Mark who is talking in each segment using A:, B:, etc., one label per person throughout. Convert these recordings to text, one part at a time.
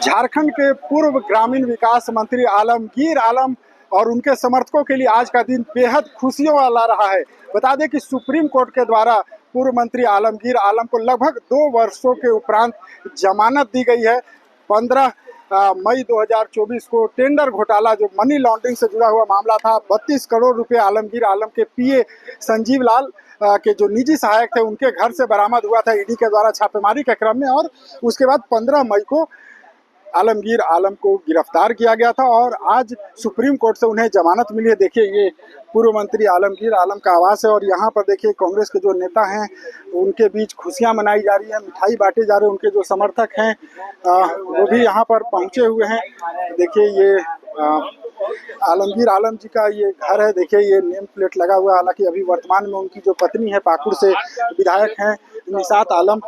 A: झारखंड के पूर्व ग्रामीण विकास मंत्री आलमगीर आलम और उनके समर्थकों के लिए आज का दिन बेहद खुशियों वाला रहा है। बता दें कि सुप्रीम कोर्ट के द्वारा पूर्व मंत्री आलमगीर आलम को लगभग 2 वर्षों के उपरांत जमानत दी गई है। 15 मई 2024 को टेंडर घोटाला, जो मनी लॉन्ड्रिंग से जुड़ा हुआ मामला था, 32 करोड़ रुपए आलमगीर आलम के पीए संजीव लाल के जो निजी सहायक थे उनके घर से बरामद हुआ था ईडी के द्वारा छापेमारी के क्रम में। और उसके बाद 15 मई को आलमगीर आलम को गिरफ्तार किया गया था और आज सुप्रीम कोर्ट से उन्हें जमानत मिली है। देखिए, ये पूर्व मंत्री आलमगीर आलम का आवास है और यहाँ पर देखिए कांग्रेस के जो नेता हैं उनके बीच खुशियां मनाई जा रही है, मिठाई बांटे जा रहे हैं। उनके जो समर्थक हैं वो भी यहाँ पर पहुँचे हुए हैं। देखिए, ये आलमगीर आलम जी का ये घर है। देखिए, ये नेम प्लेट लगा हुआ है। हालांकि अभी वर्तमान में उनकी जो पत्नी है, पाकुड़ से विधायक हैं निशात आलम,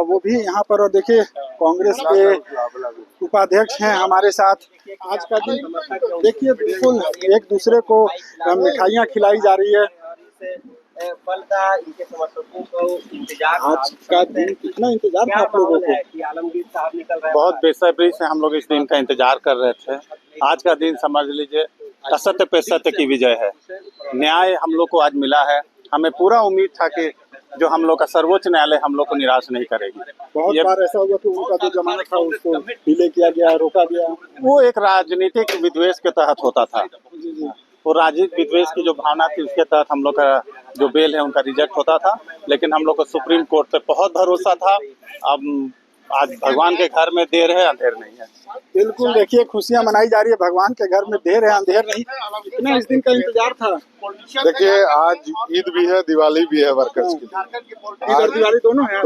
A: वो भी यहाँ पर। और देखिए, कांग्रेस के उपाध्यक्ष हैं हमारे साथ। आज का दिन देखिए बिल्कुल एक दूसरे को मिठाइयाँ खिलाई जा रही है। आज का दिन कितना इंतजार था आप लोगों को?
B: बहुत बेसब्री से हम लोग इस दिन का इंतजार कर रहे थे। आज का दिन समझ लीजिए असत्य पे सत्य की विजय है। न्याय हम लोग को आज मिला है। हमें पूरा उम्मीद था कि जो हम लोग का सर्वोच्च न्यायालय हम लोग को निराश नहीं करेगी।
A: बहुत बार ऐसा हुआ कि उनका जो जमानत था उसको डिले किया गया, रोका गया।
B: वो एक राजनीतिक विद्वेष के तहत होता था। वो राजनीतिक विद्वेष की जो भावना थी उसके तहत हम लोग का जो बेल है उनका रिजेक्ट होता था। लेकिन हम लोग को सुप्रीम कोर्ट पे बहुत भरोसा था। अब आज भगवान के घर में देर है अंधेर नहीं है।
A: बिल्कुल, देखिए खुशियां मनाई जा रही है। भगवान के घर में देर है अंधेर नहीं। कितना इस दिन का इंतजार था?
C: देखिए, आज ईद भी है, दिवाली भी है वर्कर्स के लिए।
A: ईद और दिवाली दोनों है।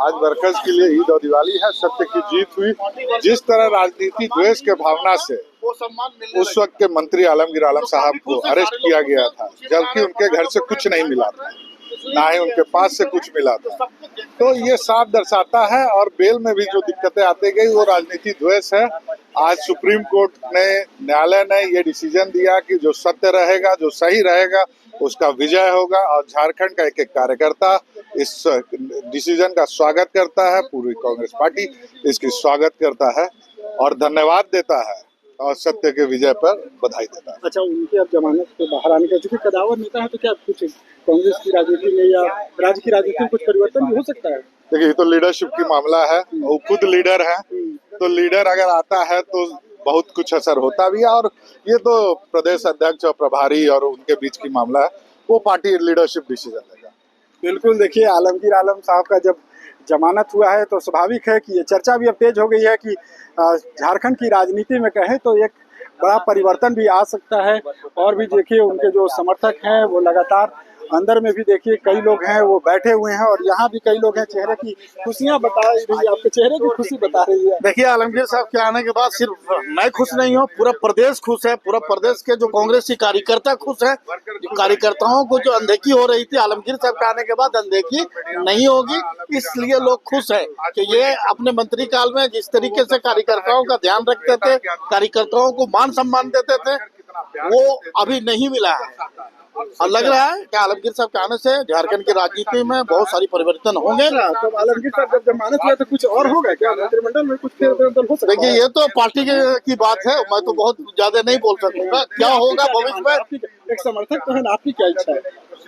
C: आज वर्कर्स के लिए ईद और दिवाली है। सत्य की जीत हुई। जिस तरह राजनीति द्वेष के भावना से उस वक्त के मंत्री आलमगीर आलम साहब को अरेस्ट किया गया था, जबकि उनके घर से कुछ नहीं मिला था, ना ही उनके पास से कुछ मिला था, तो ये साफ दर्शाता है। और बेल में भी जो दिक्कतें आती गई वो राजनीति द्वेष है। आज सुप्रीम कोर्ट ने, न्यायालय ने ये डिसीजन दिया कि जो सत्य रहेगा, जो सही रहेगा, उसका विजय होगा। और झारखंड का एक एक कार्यकर्ता इस डिसीजन का स्वागत करता है। पूरी कांग्रेस पार्टी इसकी स्वागत करता है और धन्यवाद देता है और सत्य के विजय पर बधाई देता है।
A: अच्छा, उनके अब जमानत से बाहर आने का, चूंकि कदावर नेता है, तो क्या कुछ कांग्रेस की राजनीति में या राज्य की राजनीति में कुछ परिवर्तन भी हो सकता है?
C: देखिए, ये तो लीडरशिप की मामला है। वो खुद लीडर है, तो लीडर अगर आता है तो बहुत कुछ असर होता भी है। और ये तो प्रदेश अध्यक्ष और प्रभारी और उनके बीच की मामला है, वो पार्टी लीडरशिप डिसीजन लेगा।
A: बिल्कुल, देखिए आलमगीर आलम साहब का जब जमानत हुआ है तो स्वाभाविक है कि ये चर्चा भी अब तेज हो गई है कि झारखंड की राजनीति में कहें तो एक बड़ा परिवर्तन भी आ सकता है। और भी देखिए, उनके जो समर्थक हैं वो लगातार अंदर में भी देखिए कई लोग हैं वो बैठे हुए हैं और यहाँ भी कई लोग हैं। चेहरे की खुशियाँ बता रही है, आपके चेहरे की खुशी बता रही है।
D: देखिए, आलमगीर साहब के आने के बाद सिर्फ मैं खुश नहीं हूँ, पूरा प्रदेश खुश है। पूरा प्रदेश के जो कांग्रेस के कार्यकर्ता खुश है। कार्यकर्ताओं को जो अनदेखी हो रही थी, आलमगीर साहब के आने के बाद अनदेखी नहीं होगी, इसलिए लोग खुश है कि ये अपने मंत्री काल में जिस तरीके से कार्यकर्ताओं का ध्यान रखते थे, कार्यकर्ताओं को मान सम्मान देते थे, वो अभी नहीं मिला है। और लग रहा है कि आलमगीर साहब के आने से झारखंड की राजनीति में बहुत सारी परिवर्तन होंगे।
A: तो आलमगीर साहब जब जमानत हुआ तो कुछ और होगा क्या? मंत्रिमंडल में कुछ परिवर्तन हो सकता है?
D: देखिए, ये तो पार्टी की बात है, मैं तो बहुत ज्यादा नहीं बोल सकूंगा क्या होगा भविष्य में।
A: एक समर्थक तो है ना, आपकी क्या इच्छा है?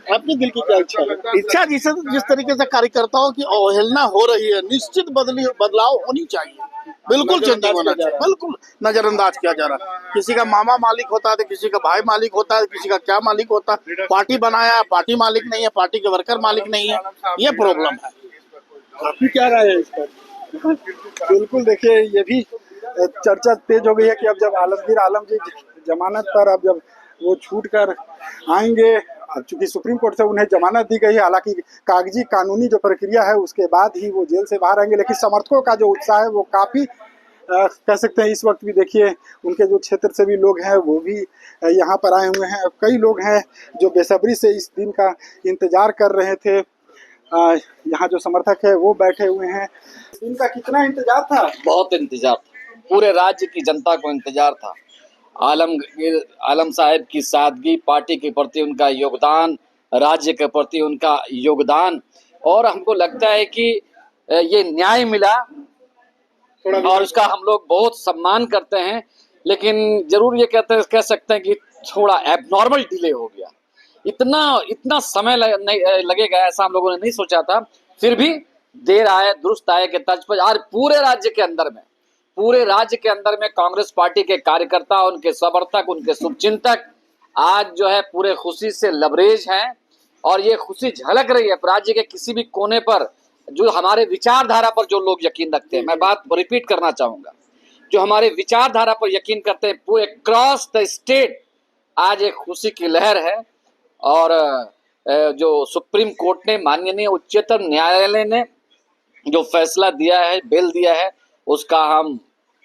A: आपके दिल की क्या इच्छा है?
D: इच्छा जिस तरीके से कार्यकर्ताओं की अवहेलना हो रही है, निश्चित बदलाव होनी चाहिए। बिल्कुल चेंजिंग होना चाहिए। बिल्कुल नजरअंदाज किया जा रहा है। किसी का मामा मालिक होता है तो किसी का भाई मालिक होता है, किसी का क्या मालिक होता है। पार्टी बनाया है, पार्टी मालिक नहीं है, पार्टी के वर्कर मालिक नहीं है, ये प्रॉब्लम है।
A: आपकी क्या राय है इस पर? बिल्कुल, देखिए ये भी चर्चा तेज हो गई है कि अब जब आलमगीर आलम जी जमानत पर अब जब वो छूट कर आएंगे, चूंकि सुप्रीम कोर्ट से उन्हें जमानत दी गई है, हालांकि कागजी कानूनी जो प्रक्रिया है उसके बाद ही वो जेल से बाहर आएंगे, लेकिन समर्थकों का जो उत्साह है वो काफ़ी कह सकते हैं। इस वक्त भी देखिए उनके जो क्षेत्र से भी लोग हैं वो भी यहाँ पर आए हुए हैं। कई लोग हैं जो बेसब्री से इस दिन का इंतजार कर रहे थे। यहाँ जो समर्थक है वो बैठे हुए हैं। इनका कितना इंतजार था?
E: बहुत इंतजार था, पूरे राज्य की जनता को इंतजार था। आलम साहब की सादगी, पार्टी के प्रति उनका योगदान, राज्य के प्रति उनका योगदान, और हमको लगता है कि ये न्याय मिला और उसका हम लोग बहुत सम्मान करते हैं, लेकिन जरूर ये कह सकते हैं कि थोड़ा एबनॉर्मल डिले हो गया। इतना समय लगेगा ऐसा हम लोगों ने नहीं सोचा था। फिर भी देर आए दुरुस्त आए के तर्ज पर आज पूरे राज्य के अंदर में कांग्रेस पार्टी के कार्यकर्ता, उनके समर्थक, उनके शुभचिंतक आज जो है पूरे खुशी से लबरेज हैं। और ये खुशी झलक रही है राज्य के किसी भी कोने पर, जो हमारे विचारधारा पर जो लोग यकीन रखते हैं। मैं बात रिपीट करना चाहूंगा, जो हमारे विचारधारा पर यकीन करते हैं, पूरे क्रॉस द स्टेट आज एक खुशी की लहर है। और जो सुप्रीम कोर्ट ने, माननीय उच्चतम न्यायालय ने जो फैसला दिया है, बेल दिया है, उसका हम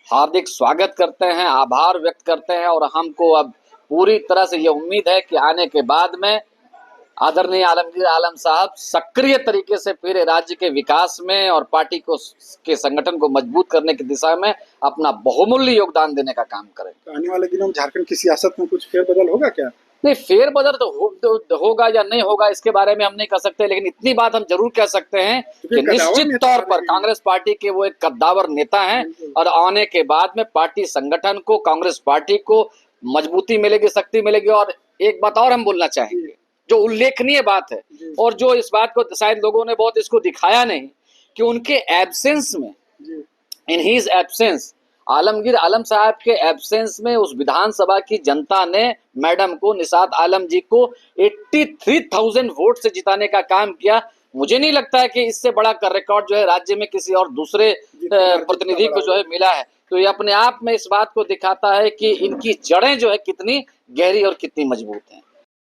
E: हार्दिक स्वागत करते हैं, आभार व्यक्त करते हैं। और हमको अब पूरी तरह से ये उम्मीद है कि आने के बाद में आदरणीय आलमगीर आलम साहब सक्रिय तरीके से फिर राज्य के विकास में और पार्टी को के संगठन को मजबूत करने की दिशा में अपना बहुमूल्य योगदान देने का काम करें।
A: तो आने वाले दिनों में झारखंड की सियासत में कुछ फेरबदल होगा क्या?
E: नहीं, फेरबदल तो होगा या नहीं होगा इसके बारे में हम नहीं कह सकते, लेकिन इतनी बात हम जरूर कह सकते हैं कि निश्चित तौर पर कांग्रेस पार्टी के वो एक कद्दावर नेता हैं। और आने के बाद में पार्टी संगठन को, कांग्रेस पार्टी को मजबूती मिलेगी, शक्ति मिलेगी। और एक बात और हम बोलना चाहेंगे, जो उल्लेखनीय बात है और जो इस बात को शायद लोगों ने बहुत इसको दिखाया नहीं, कि उनके एब्सेंस में, in his absence, Alamgir Alam साहब के एब्सेंस में उस विधानसभा की जनता ने मैडम को, निशात आलम जी को 83,000 वोट से जिताने का काम किया। मुझे नहीं लगता है कि इससे बड़ा रिकॉर्ड जो है राज्य में किसी और दूसरे प्रतिनिधि को जो है मिला है। तो ये अपने आप में इस बात को दिखाता है कि इनकी जड़ें जो है कितनी गहरी और कितनी मजबूत हैं।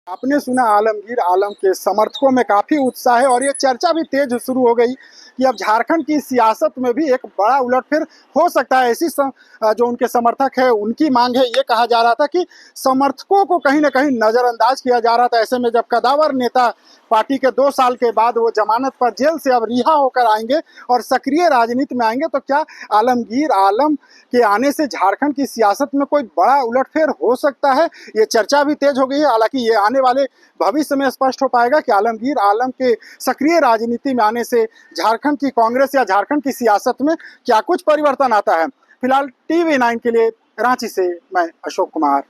A: आपने सुना आलमगीर आलम के समर्थकों में काफी उत्साह है और ये चर्चा भी तेज शुरू हो गई कि अब झारखंड की सियासत में भी एक बड़ा उलटफेर हो सकता है। ऐसी जो उनके समर्थक है उनकी मांग है। ये कहा जा रहा था कि समर्थकों को कहीं ना कहीं नजरअंदाज किया जा रहा था। ऐसे में जब कदावर नेता पार्टी के 2 साल के बाद वो जमानत पर जेल से अब रिहा होकर आएंगे और सक्रिय राजनीति में आएंगे, तो क्या आलमगीर आलम के आने से झारखंड की सियासत में कोई बड़ा उलटफेर हो सकता है? ये चर्चा भी तेज हो गई है। हालांकि ये आने वाले भविष्य में स्पष्ट हो पाएगा कि आलमगीर आलम के सक्रिय राजनीति में आने से झारखंड की कांग्रेस या झारखंड की सियासत में क्या कुछ परिवर्तन आता है। फिलहाल TV9 के लिए रांची से मैं अशोक कुमार।